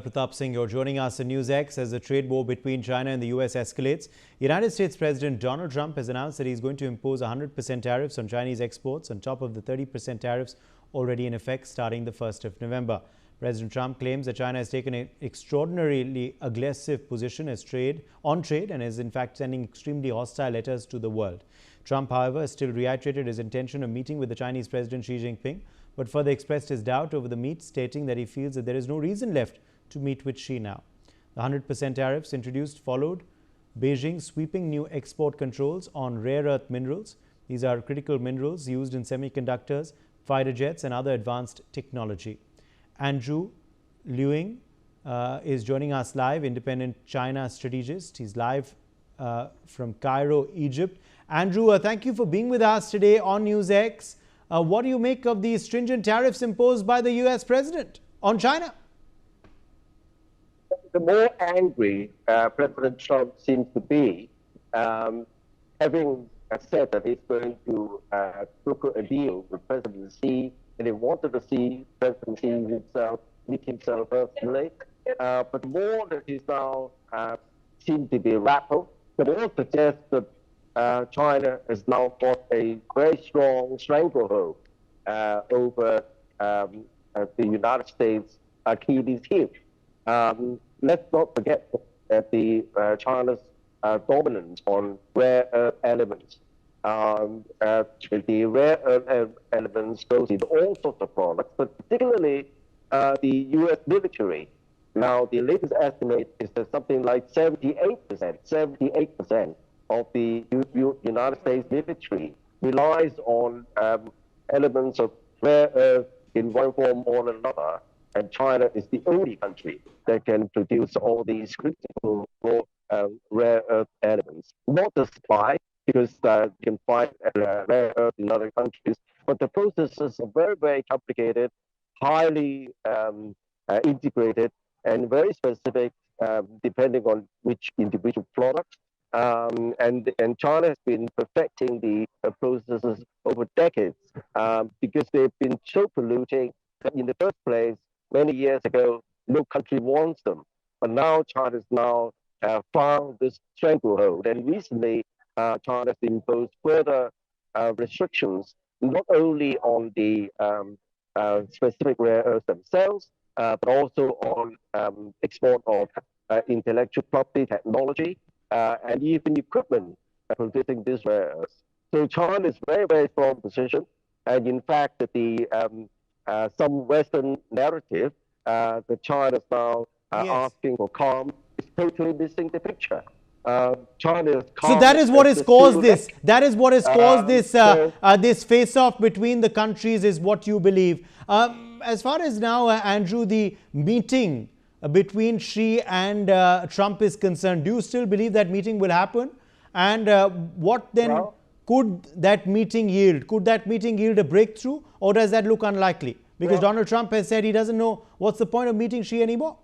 Pratap Singh, you're joining us on NewsX as the trade war between China and the US escalates. United States President Donald Trump has announced that he's going to impose 100% tariffs on Chinese exports on top of the 30% tariffs already in effect starting the 1st of November. President Trump claims that China has taken an extraordinarily aggressive position on trade and is in fact sending extremely hostile letters to the world. Trump, however, has still reiterated his intention of meeting with the Chinese President Xi Jinping, but further expressed his doubt over the meet, stating that he feels that there is no reason left to meet with Xi now. The 100% tariffs introduced followed Beijing's sweeping new export controls on rare earth minerals. These are critical minerals used in semiconductors, fighter jets and other advanced technology. Andrew Liuing is joining us live, independent China strategist. He's live from Cairo, Egypt. Andrew, thank you for being with us today on NewsX. What do you make of the stringent tariffs imposed by the US president on China? The more angry President Trump seems to be, having said that he's going to broker a deal with President Xi, and he wanted to see President Xi himself meet himself personally. But the more that he's now seems to be rattled, the more suggests that China has now got a very strong stranglehold over the United States Achilles heel. Let's not forget that China's dominance on rare earth elements. The rare earth elements goes into all sorts of products, but particularly the U.S. military. Now, the latest estimate is that something like 78% of the United States military relies on elements of rare earth in one form or another. And China is the only country that can produce all these critical rare earth elements. Not the supply, because you can find rare earth in other countries, but the processes are very, very complicated, highly integrated, and very specific, depending on which individual product. And China has been perfecting the processes over decades because they've been so polluting that in the first place, many years ago, no country wants them. But now China has found this stranglehold. And recently, China has imposed further restrictions, not only on the specific rare earths themselves, but also on export of intellectual property technology and even equipment producing these rare earths. So China is very, very strong position. And in fact, some Western narrative that China is now asking for calm is totally missing the picture. China is calm. So that is what has caused this. That is what has caused this this face-off between the countries, is what you believe. As far as now, Andrew, the meeting between Xi and Trump is concerned, do you still believe that meeting will happen? And what then could that meeting yield? Could that meeting yield a breakthrough, or does that look unlikely? Because Donald Trump has said he doesn't know what's the point of meeting Xi anymore.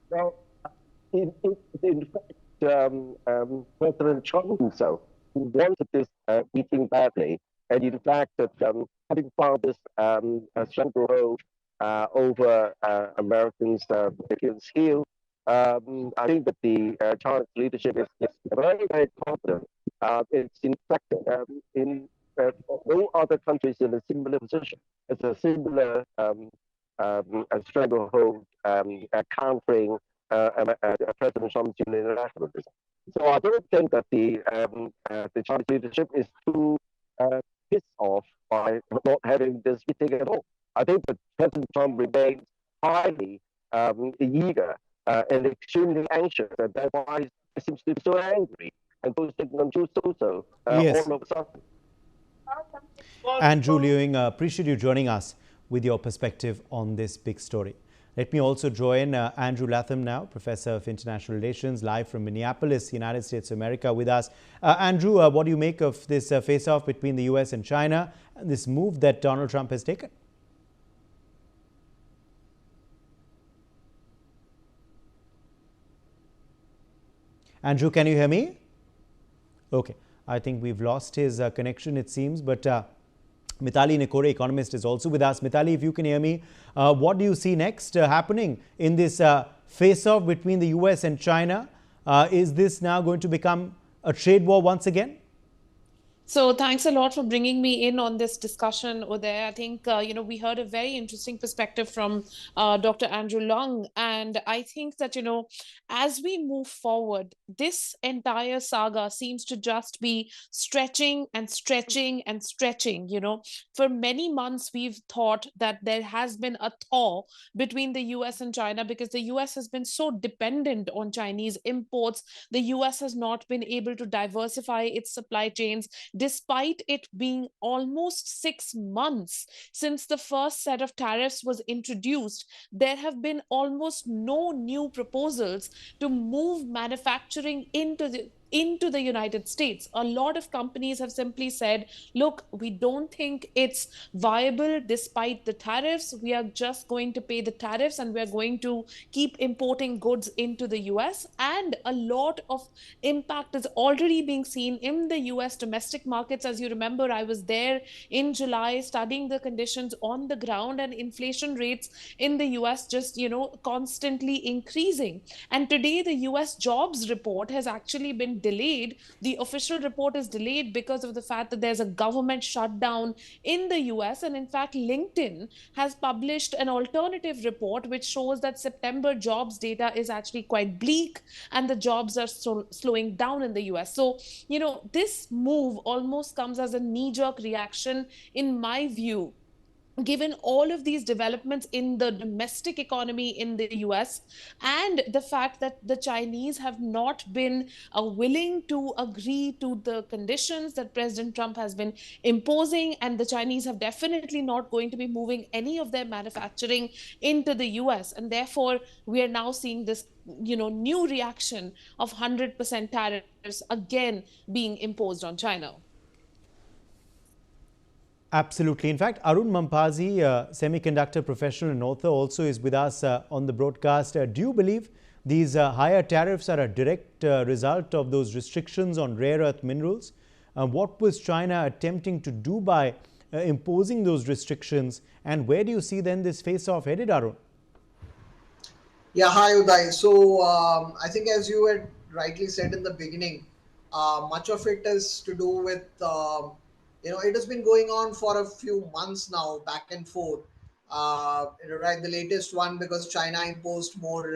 Well, in fact, President Trump himself wanted this meeting badly, and in fact, having found this stranglehold over Americans' Achilles heel, I think that the Chinese leadership is very, very confident. It's in fact all other countries in a similar position. It's a similar stranglehold countering President Trump's unilateralism. So I don't think that the Chinese leadership is too pissed off by not having this meeting at all. I think that President Trump remains highly eager and extremely anxious, and that's why he seems to be so angry and posting on Truth Social all of a sudden. Andrew Liuing, appreciate you joining us with your perspective on this big story. Let me also join Andrew Latham now, Professor of International Relations, live from Minneapolis, United States of America, with us. Andrew, what do you make of this face-off between the US and China, and this move that Donald Trump has taken? Andrew, can you hear me? Okay, I think we've lost his connection, it seems, but Mitali Nikore, economist, is also with us. Mitali, if you can hear me, what do you see next happening in this face-off between the US and China? Is this now going to become a trade war once again? So thanks a lot for bringing me in on this discussion, Uday. I think, we heard a very interesting perspective from Dr. Andrew Long. And I think that, as we move forward, this entire saga seems to just be stretching and stretching and stretching. For many months, we've thought that there has been a thaw between the US and China because the US has been so dependent on Chinese imports. The US has not been able to diversify its supply chains despite it being almost 6 months since the first set of tariffs was introduced. There have been almost no new proposals to move manufacturing into the United States. A lot of companies have simply said, look, we don't think it's viable despite the tariffs. We are just going to pay the tariffs and we're going to keep importing goods into the US. And a lot of impact is already being seen in the US domestic markets. As you remember, I was there in July studying the conditions on the ground, and inflation rates in the US just, constantly increasing. And today, the US jobs report has actually been delayed. The official report is delayed because of the fact that there's a government shutdown in the US. And in fact, LinkedIn has published an alternative report which shows that September jobs data is actually quite bleak and the jobs are slowing down in the US. So, this move almost comes as a knee-jerk reaction, in my view, given all of these developments in the domestic economy in the US and the fact that the Chinese have not been willing to agree to the conditions that President Trump has been imposing, and the Chinese have definitely not going to be moving any of their manufacturing into the US. And therefore, we are now seeing this new reaction of 100% tariffs again being imposed on China. Absolutely. In fact, Arun Mampazi, semiconductor professional and author, also is with us on the broadcast. Do you believe these higher tariffs are a direct result of those restrictions on rare earth minerals? What was China attempting to do by imposing those restrictions? And where do you see then this face-off headed, Arun? Yeah, hi Uday. So I think, as you had rightly said in the beginning, much of it is to do with it has been going on for a few months now, back and forth. Right, the latest one because China imposed more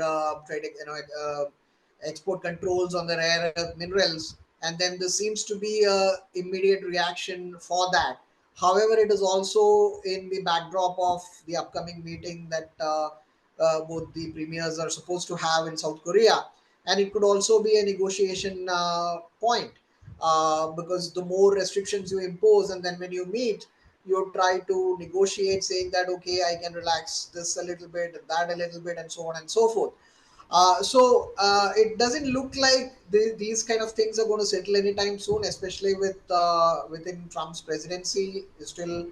export controls on the rare earth minerals, and then there seems to be a immediate reaction for that. However, it is also in the backdrop of the upcoming meeting that both the premiers are supposed to have in South Korea, and it could also be a negotiation point because the more restrictions you impose, and then when you meet, you try to negotiate, saying that okay, I can relax this a little bit, that a little bit, and so on and so forth. It doesn't look like these kind of things are going to settle anytime soon, especially with within Trump's presidency is still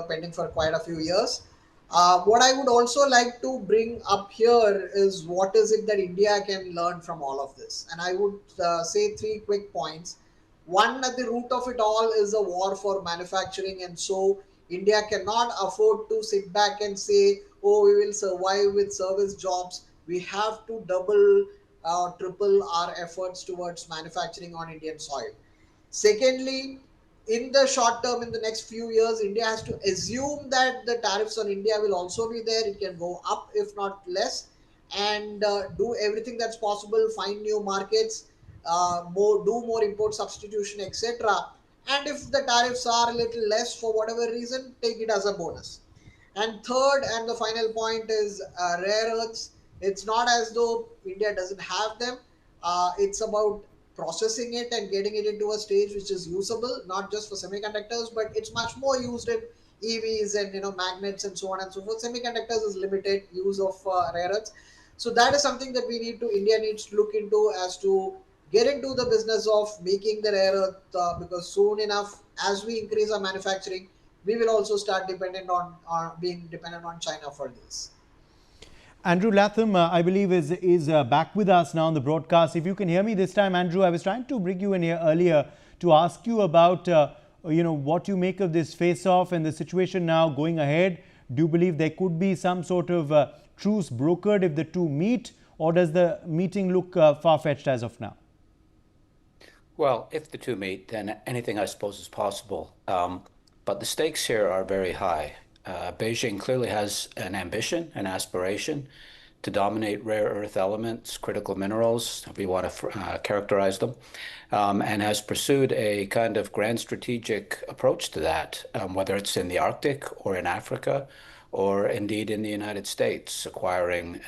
pending for quite a few years. What I would also like to bring up here is what is it that India can learn from all of this, and I would say three quick points. One, at the root of it all is a war for manufacturing, and so India cannot afford to sit back and say, "Oh, we will survive with service jobs." We have to double, triple our efforts towards manufacturing on Indian soil. Secondly, in the short term, in the next few years, India has to assume that the tariffs on India will also be there. It can go up, if not less, and do everything that's possible, find new markets, do more import substitution, etc. And if the tariffs are a little less for whatever reason, take it as a bonus. And third, and the final point is rare earths. It's not as though India doesn't have them. It's about processing it and getting it into a stage which is usable, not just for semiconductors, but it's much more used in EVs and magnets and so on and so forth. Semiconductors is limited use of rare earths. So that is something that India needs to look into, as to get into the business of making the rare earth because soon enough, as we increase our manufacturing, we will also start being dependent on China for this. Andrew Latham, I believe, is back with us now on the broadcast. If you can hear me this time, Andrew, I was trying to bring you in here earlier to ask you about what you make of this face-off and the situation now going ahead. Do you believe there could be some sort of truce brokered if the two meet, or does the meeting look far-fetched as of now? Well, if the two meet, then anything, I suppose, is possible. But the stakes here are very high. Beijing clearly has an ambition, an aspiration to dominate rare earth elements, critical minerals, if we want to characterize them, and has pursued a kind of grand strategic approach to that, whether it's in the Arctic or in Africa, or indeed in the United States, acquiring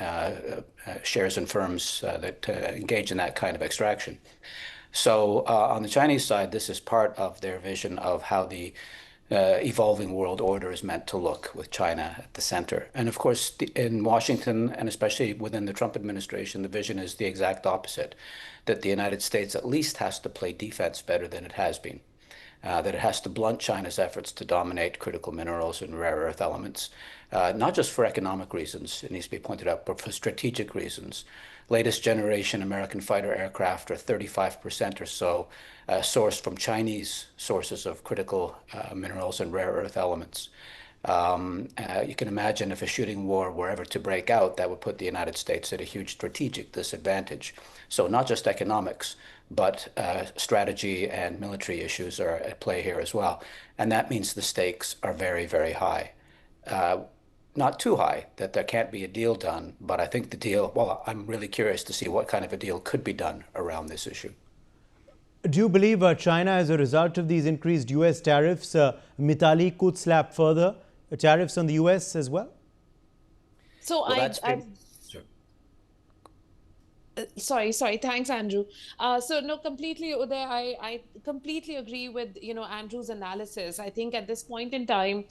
shares in firms that engage in that kind of extraction. So on the Chinese side, this is part of their vision of how the evolving world order is meant to look, with China at the center. And of course, in Washington, and especially within the Trump administration, the vision is the exact opposite, that the United States at least has to play defense better than it has been, that it has to blunt China's efforts to dominate critical minerals and rare earth elements, not just for economic reasons, it needs to be pointed out, but for strategic reasons. Latest generation American fighter aircraft are 35% or so sourced from Chinese sources of critical minerals and rare earth elements. You can imagine if a shooting war were ever to break out, that would put the United States at a huge strategic disadvantage. So not just economics, but strategy and military issues are at play here as well. And that means the stakes are very, very high. Not too high that there can't be a deal done, but I think the deal, well, I'm really curious to see what kind of a deal could be done around this issue. Do you believe China, as a result of these increased US tariffs, Mitali could slap further tariffs on the US as well? So Well, sorry. Thanks, Andrew. So no, completely, Uday, I completely agree with, Andrew's analysis. I think at this point in time,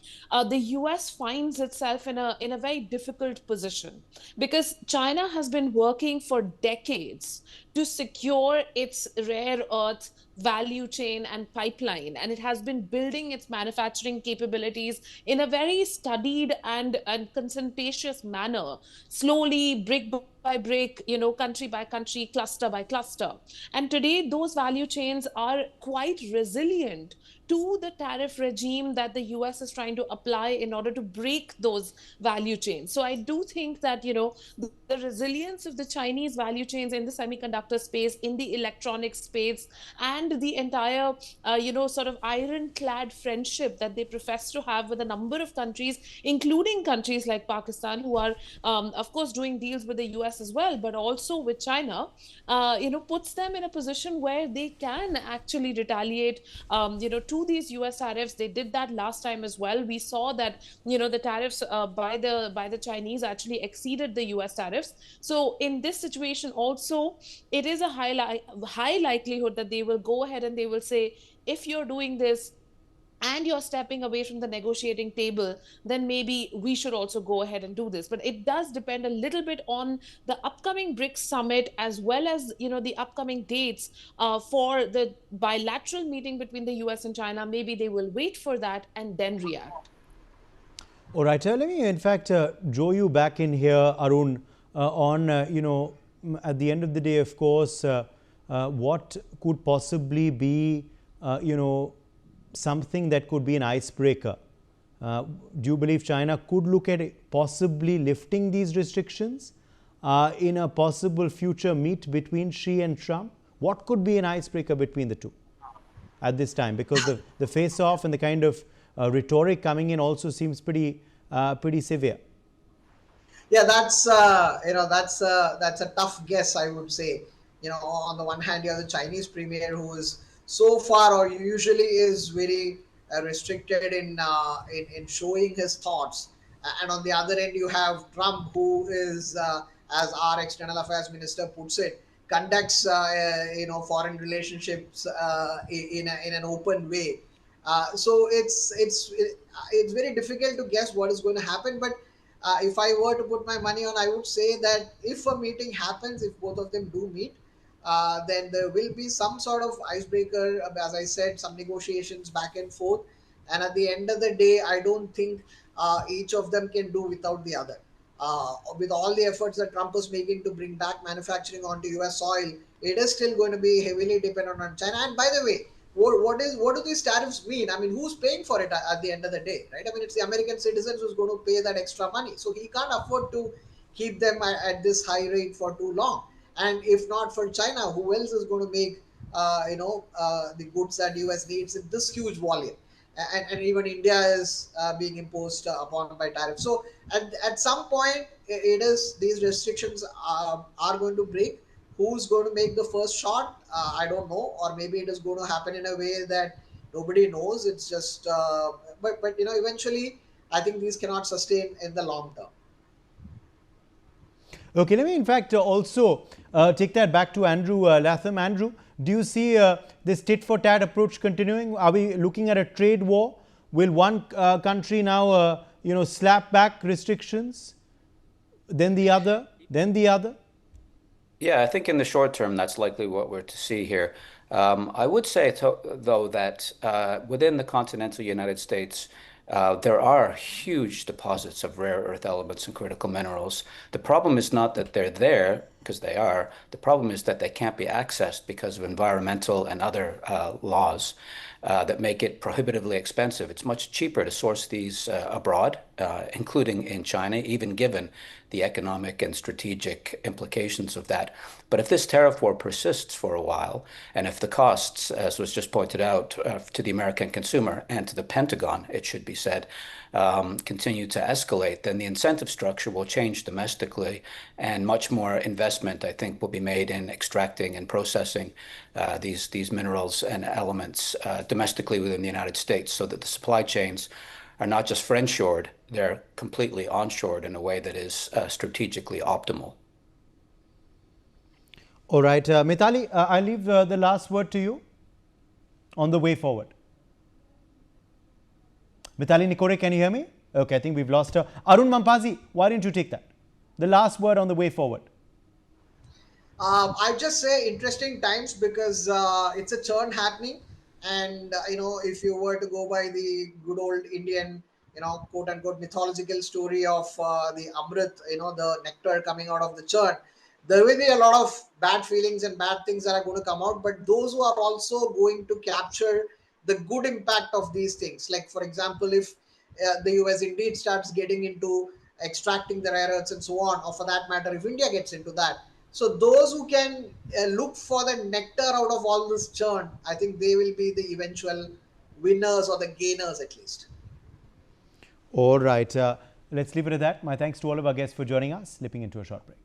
the US finds itself in a very difficult position, because China has been working for decades to secure its rare earth value chain and pipeline, and it has been building its manufacturing capabilities in a very studied and conscientious manner, slowly, brick by brick, country by country, cluster by cluster. And today those value chains are quite resilient to the tariff regime that the US is trying to apply in order to break those value chains. So I do think that, the resilience of the Chinese value chains in the semiconductor space, in the electronic space, and the entire, sort of ironclad friendship that they profess to have with a number of countries, including countries like Pakistan, who are, of course, doing deals with the US as well, but also with China, puts them in a position where they can actually retaliate, to these US tariffs. They did that last time as well. We saw that, the tariffs by the Chinese actually exceeded the US tariffs. So in this situation also, it is a high likelihood that they will go ahead and they will say, if you're doing this and you're stepping away from the negotiating table, then maybe we should also go ahead and do this. But it does depend a little bit on the upcoming BRICS summit, as well as, the upcoming dates for the bilateral meeting between the US and China. Maybe they will wait for that and then react. All right, let me in fact draw you back in here, Arun, on, at the end of the day, of course, what could possibly be, something that could be an icebreaker. Do you believe China could look at possibly lifting these restrictions in a possible future meet between Xi and Trump? What could be an icebreaker between the two at this time? Because the face-off and the kind of rhetoric coming in also seems pretty severe. Yeah, that's a tough guess, I would say. On the one hand, you have the Chinese premier, who is so far, or usually is very restricted in showing his thoughts, and on the other end you have Trump, who is, as our external affairs minister puts it, conducts foreign relationships in an open way. So it's very difficult to guess what is going to happen. But if I were to put my money on, I would say that if a meeting happens, if both of them do meet, then there will be some sort of icebreaker, as I said, some negotiations back and forth. And at the end of the day, I don't think each of them can do without the other. With all the efforts that Trump is making to bring back manufacturing onto US soil, it is still going to be heavily dependent on China. And by the way, what do these tariffs mean? I mean, who's paying for it at the end of the day, right? I mean, it's the American citizens who's going to pay that extra money. So he can't afford to keep them at this high rate for too long. And if not for China, who else is going to make the goods that US needs in this huge volume? And even India is being imposed upon by tariffs. So at some point, it is these restrictions are going to break. Who's going to make the first shot? I don't know, or maybe it is going to happen in a way that nobody knows. It's just, but eventually, I think these cannot sustain in the long term. Okay, let me in fact also take that back to Andrew Latham. Andrew, do you see this tit for tat approach continuing? Are we looking at a trade war? Will one country now, slap back restrictions, then the other, then the other? Yeah, I think in the short term, that's likely what we're to see here. I would say, though, that within the continental United States, there are huge deposits of rare earth elements and critical minerals. The problem is not that they're there, because they are. The problem is that they can't be accessed because of environmental and other laws that make it prohibitively expensive. It's much cheaper to source these abroad, including in China, even given the economic and strategic implications of that. But if this tariff war persists for a while, and if the costs, as was just pointed out, to the American consumer and to the Pentagon, it should be said, continue to escalate, then the incentive structure will change domestically, and much more investment, I think, will be made in extracting and processing these minerals and elements domestically within the United States, so that the supply chains are not just friend-shored, they're completely onshored in a way that is strategically optimal. All right, Mithali, I leave the last word to you on the way forward. Mithali Nikore, can you hear me? Okay, I think we've lost her. Arun Mampazi, why didn't you take that? The last word on the way forward. I just say interesting times because it's a churn happening, and if you were to go by the good old Indian, quote unquote mythological story of the Amrit, the nectar coming out of the churn, there will be a lot of bad feelings and bad things that are going to come out. But those who are also going to capture the good impact of these things, like for example, if the US indeed starts getting into extracting the rare earths and so on, or for that matter, if India gets into that. So those who can look for the nectar out of all this churn, I think they will be the eventual winners or the gainers at least. All right. Let's leave it at that. My thanks to all of our guests for joining us. Slipping into a short break.